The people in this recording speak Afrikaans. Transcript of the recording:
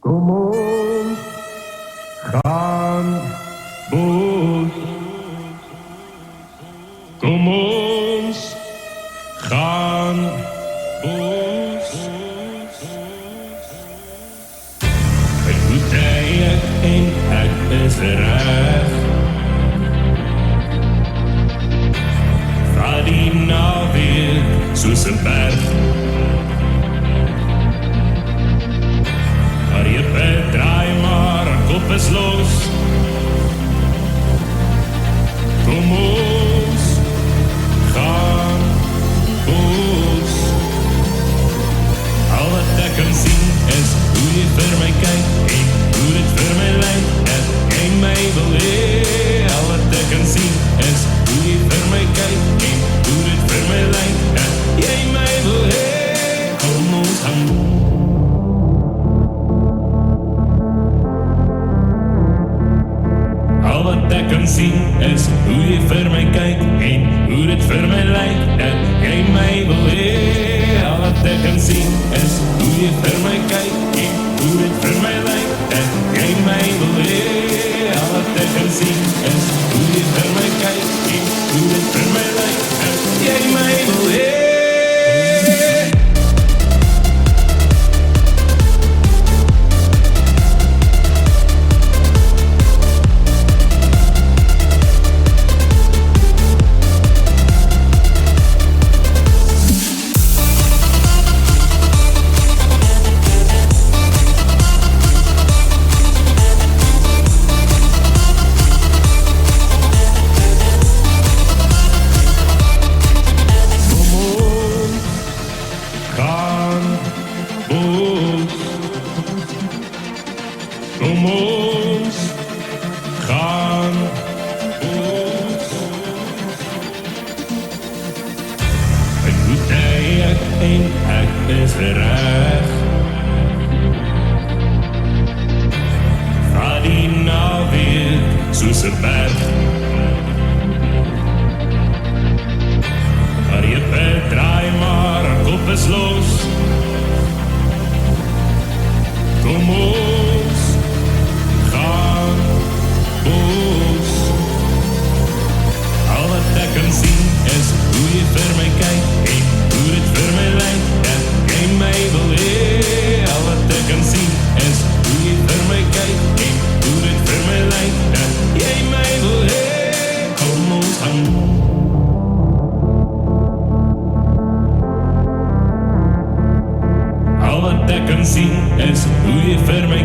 Kom ons gaan bos. Kom ons gaan bos. Ek moet ek en ek is reg. Vat die naweek soos 'n berg. Maar je bent draai maar, kop is los. Kom ons gaan bos. Al wat ek kan sien is hoe jy vir my kyk en hoe dit vir my lyk dat jy my wil hê. Al wat ek kan sien is hoe jy vir my kyk en hoe dit vir my lyk dat jy my wil hê. Kom ons gaan bos. Al wat ek kan sien is hoe jy vir my kyk en hoe dit vir my lyk dat jy my wil hê. Al wat ek kan sien is hoe jy vir my kyk en hoe dit vir my lyk dat jy my wil hê. Al wat ek kan sien is hoe jy vir my kyk en hoe dit vir my lyk dat jy my wil hê. Kom ons gaan bos. Ek moet ek en ek is reg. Vat die naweek soos 'n berg. Maar jy draai maar, kop is los. Kom ons gaan bos. Al wat ek kan sien is hoe jy vir my kyk en hoe dit vir my lyk dat jy my wil hê. Al wat ek kan sien is hoe jy vir my kyk en hoe dit vir my lyk dat jy my wil hê. Kom ons gaan bos. Al wat ek kan sien is hoe jy vir my